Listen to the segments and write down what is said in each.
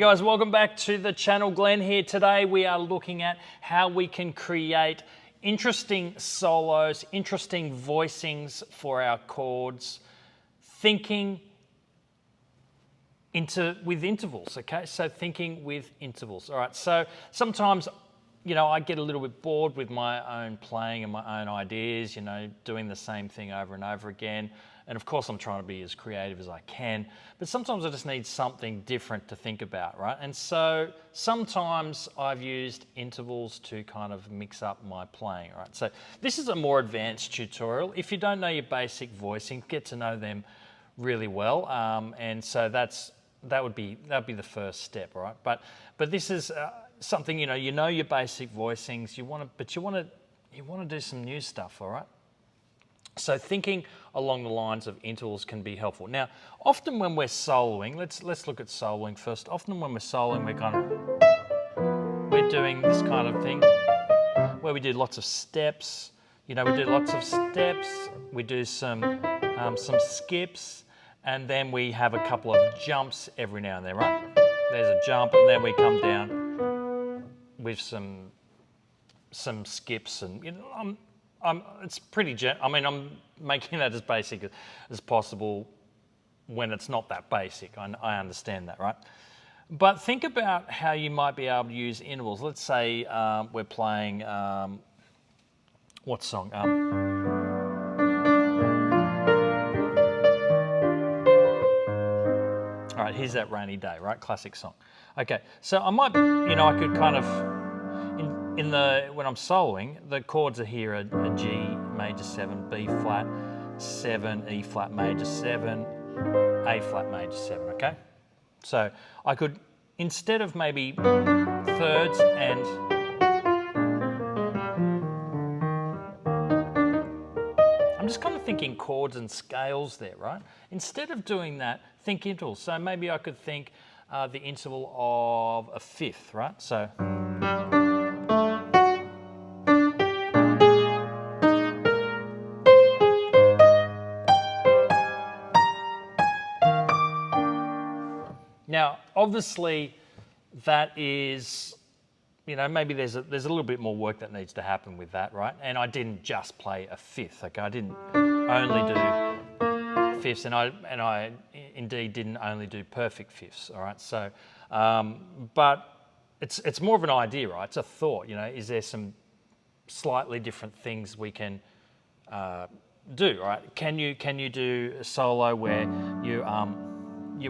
guys, welcome back to the channel. Glenn here. Today we are looking at how we can create interesting solos, interesting voicings for our chords, thinking with intervals, okay? So thinking with intervals. All right, so sometimes, I get a little bit bored with my own playing and my own ideas, doing the same thing over and over again. And of course, I'm trying to be as creative as I can, but sometimes I just need something different to think about, right? And so sometimes I've used intervals to kind of mix up my playing, right? So this is a more advanced tutorial. If you don't know your basic voicing, get to know them really well. And so that would be the first step, all right? But this is something, you know your basic voicings, you want to do some new stuff, all right? So thinking along the lines of intervals can be helpful. Now, often when we're soloing, let's look at soloing first. Often when we're soloing, we're doing this kind of thing where we do lots of steps. We do lots of steps. We do some skips, and then we have a couple of jumps every now and then, right? There's a jump, and then we come down with some skips, and it's pretty. I'm making that as basic as possible when it's not that basic. I understand that, right? But think about how you might be able to use intervals. Let's say we're playing what song? All right, here's That Rainy Day, right? Classic song. Okay, so I might, I could kind of. When I'm soloing, the chords are here a G major 7, B flat 7, E flat major 7, A flat major 7, okay? So I could, instead of maybe thirds and I'm just kind of thinking chords and scales there, right? Instead of doing that, think intervals. So maybe I could think the interval of a fifth, right? So now, obviously, that is, maybe there's a little bit more work that needs to happen with that, right? And I didn't just play a fifth, okay? I didn't only do fifths, and I indeed didn't only do perfect fifths, all right? So, but it's more of an idea, right? It's a thought, is there some slightly different things we can do, right? Can you do a solo where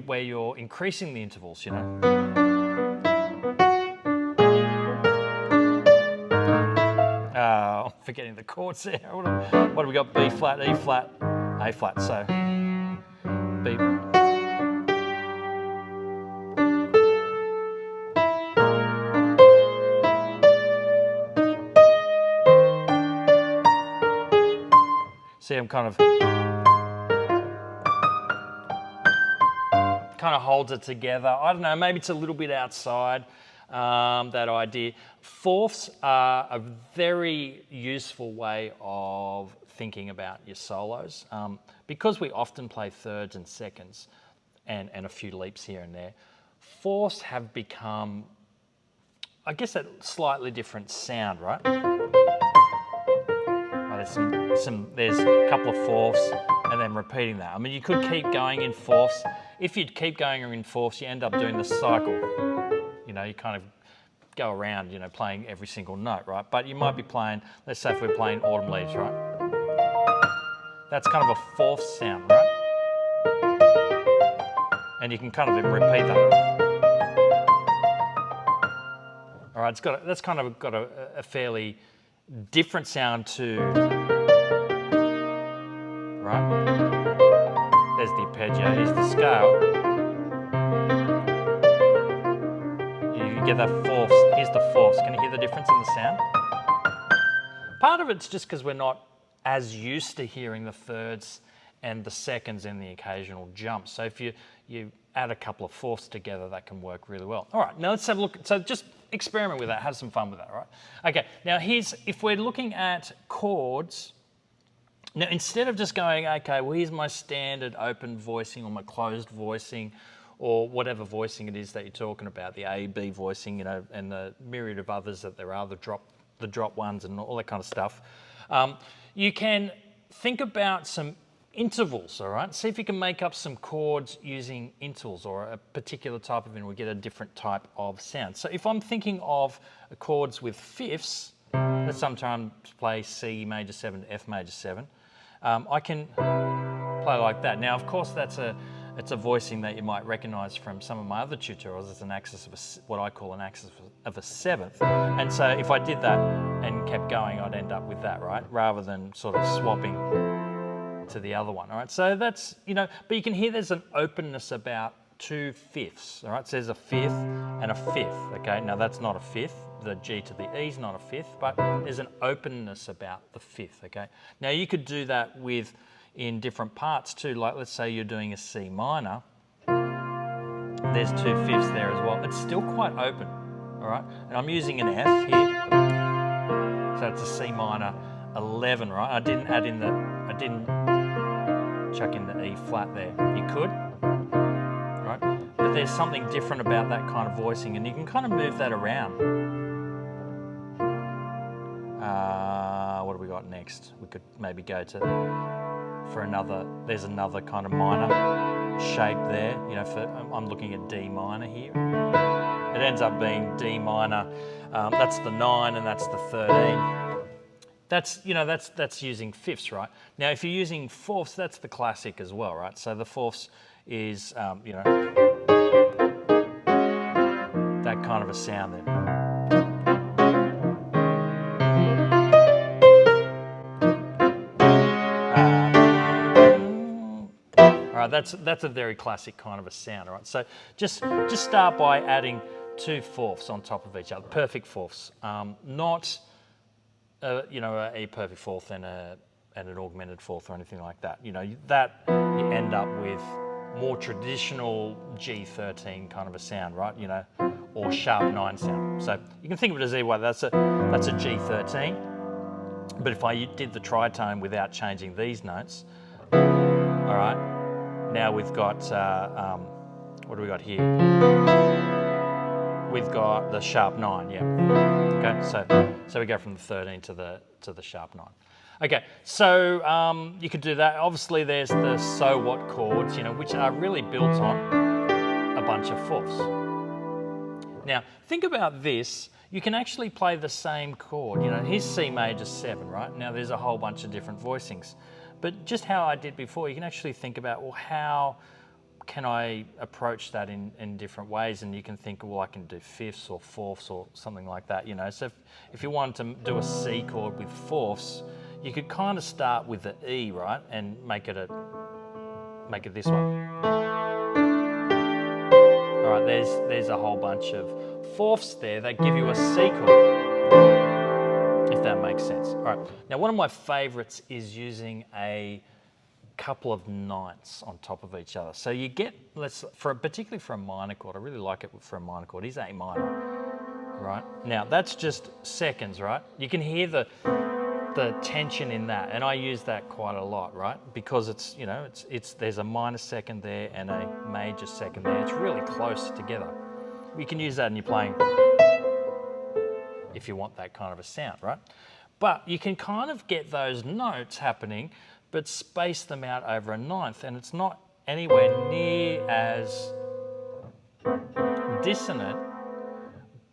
where you're increasing the intervals, I'm forgetting the chords there. What have we got? B flat, E flat, A flat. So B. See, I'm kind of holds it together. I don't know, maybe it's a little bit outside that idea. Fourths are a very useful way of thinking about your solos. Because we often play thirds and seconds and a few leaps here and there, fourths have become, I guess, a slightly different sound, right? There's a couple of fourths and then repeating that. I mean, you could keep going in fourths. If you keep going in fourths, you end up doing the cycle. You kind of go around, playing every single note, right? But you might be playing, let's say if we're playing Autumn Leaves, right? That's kind of a fourth sound, right? And you can kind of repeat that. All right, that's kind of got a fairly different sound to, right? There's the arpeggio, here's the scale. You get that fourths, here's the fourths. Can you hear the difference in the sound? Part of it's just because we're not as used to hearing the thirds and the seconds and the occasional jumps. So if you add a couple of fourths together, that can work really well. All right, now let's have a look. So just experiment with that, have some fun with that, all right? Okay, now if we're looking at chords, now instead of just going, okay, well here's my standard open voicing or my closed voicing or whatever voicing it is that you're talking about, the A, B voicing, you know, and the myriad of others that there are, the drop ones and all that kind of stuff. You can think about some intervals, all right? See if you can make up some chords using intervals or a particular type of interval, get a different type of sound. So if I'm thinking of chords with fifths, let's sometimes play C major 7 to F major 7, I can play like that. Now, of course, it's a voicing that you might recognize from some of my other tutorials. It's an axis of what I call an axis of a seventh. And so if I did that and kept going, I'd end up with that, right? Rather than sort of swapping to the other one, all right? So that's, you know, but you can hear there's an openness about 2/5, all right? So there's a fifth and a fifth, okay? Now that's not a fifth. The G to the E is not a fifth, but there's an openness about the fifth, okay? Now you could do that in different parts too, like let's say you're doing a C minor, there's 2/5 there as well. It's still quite open, all right? And I'm using an F here, so it's a C minor 11, right? I didn't chuck in the E flat there. You could, right? But there's something different about that kind of voicing, and you can kind of move that around. What do we got next? We could maybe go to there's another kind of minor shape there, you know, I'm looking at D minor here. It ends up being D minor, that's the 9 and that's the 13. That's using fifths, right? Now, if you're using fourths, that's the classic as well, right? So the fourths is, you know, that kind of a sound there. All right, that's a very classic kind of a sound, all right? So just start by adding 2 fourths on top of each other, perfect fourths, not you know, a perfect fourth and an augmented fourth or anything like that. You know, that you end up with more traditional G13 kind of a sound, right? You know, or sharp 9 sound. So you can think of it as either way. That's a G13. But if I did the tritone without changing these notes, all right, now we've got, what do we got here? We've got the sharp 9, yeah. Okay, so we go from the 13 to the sharp 9. Okay, so you could do that. Obviously, there's the so what chords, you know, which are really built on a bunch of fourths. Now, think about this. You can actually play the same chord. You know, here's C major 7, right? Now, there's a whole bunch of different voicings. But just how I did before, you can actually think about, well, how can I approach that in different ways? And you can think, well, I can do fifths or fourths or something like that, you know. So if you wanted to do a C chord with fourths, you could kind of start with the E, right, and make it this one. All right, there's a whole bunch of fourths there that give you a C chord, if that makes sense. All right, now one of my favorites is using a couple of ninths on top of each other. So you get, particularly for a minor chord, I really like it for a minor chord, is A minor, right? Now that's just seconds, right? You can hear the tension in that, and I use that quite a lot, right? Because it's, you know, there's a minor second there and a major second there. It's really close together. You can use that in your playing if you want that kind of a sound, right? But you can kind of get those notes happening, but space them out over a ninth, and it's not anywhere near as dissonant,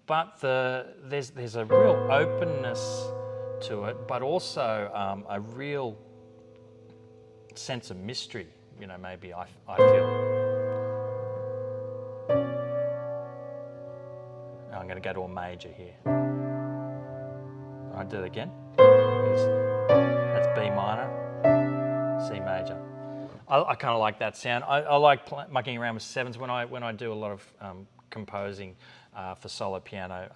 but there's a real openness to it, but also a real sense of mystery, you know, maybe I feel. I'm going to go to a major here. I'll do it again. That's B minor, C major. I kind of like that sound. I like mucking around with sevens when I do a lot of composing for solo piano,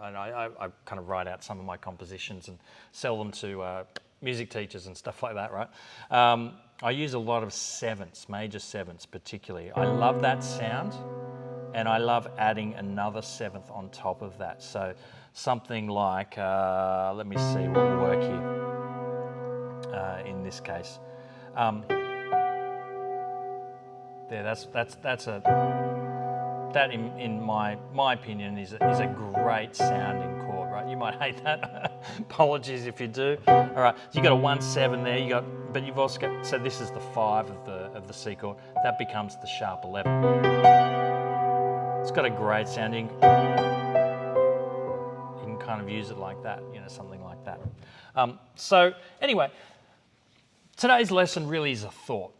and I kind of write out some of my compositions and sell them to music teachers and stuff like that, right? I use a lot of sevenths, major sevenths particularly. I love that sound, and I love adding another seventh on top of that. So something like, let me see what will work here in this case. there. That in my opinion is a great sounding chord, right? You might hate that. Apologies if you do. All right, so you got a 1/7 there. But you've also got, so this is the 5 of the C chord. That becomes the sharp 11. It's got a great sounding. You can kind of use it like that, something like that. So anyway, today's lesson really is a thought.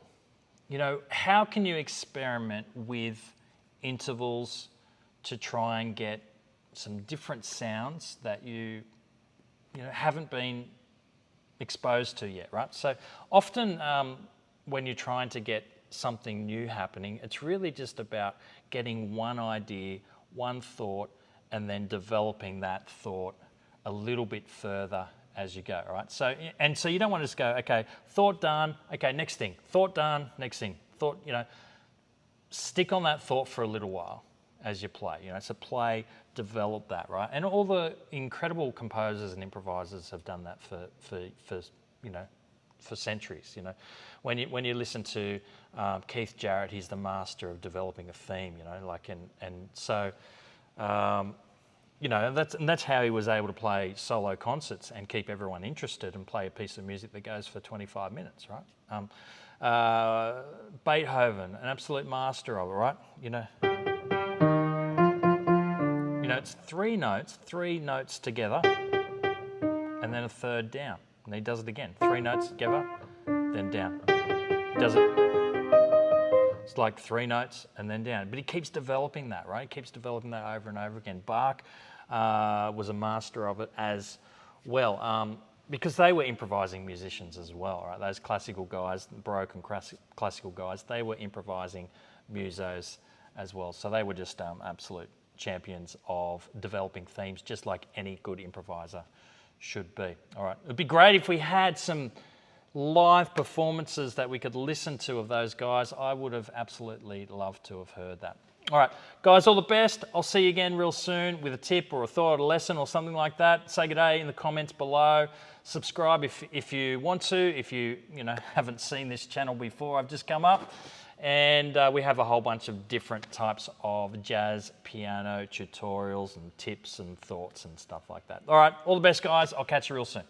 How can you experiment with intervals to try and get some different sounds that you haven't been exposed to yet, right? So often when you're trying to get something new happening, it's really just about getting one idea, one thought, and then developing that thought a little bit further as you go, right? So you don't want to just go, okay, thought done, okay, next thing, thought done, next thing, thought, stick on that thought for a little while as you play, so play, develop that, right? And all the incredible composers and improvisers have done that for centuries, When you listen to Keith Jarrett, he's the master of developing a theme, and that's how he was able to play solo concerts and keep everyone interested and play a piece of music that goes for 25 minutes, right? Beethoven, an absolute master of it, right? It's three notes together, and then a third down. And he does it again. 3 notes together, then down. He does it. It's like 3 notes and then down. But he keeps developing that, right? He keeps developing that over and over again. Bach was a master of it as well, because they were improvising musicians as well, right? Those classical guys, Baroque and classical guys, they were improvising musos as well. So they were just absolute champions of developing themes, just like any good improviser should be. All right, it'd be great if we had some live performances that we could listen to of those guys. I would have absolutely loved to have heard that. All right, guys, all the best. I'll see you again real soon with a tip or a thought or a lesson or something like that. Say good day in the comments below. Subscribe if you want to. If you haven't seen this channel before, I've just come up. And we have a whole bunch of different types of jazz piano tutorials and tips and thoughts and stuff like that. All right, all the best, guys. I'll catch you real soon.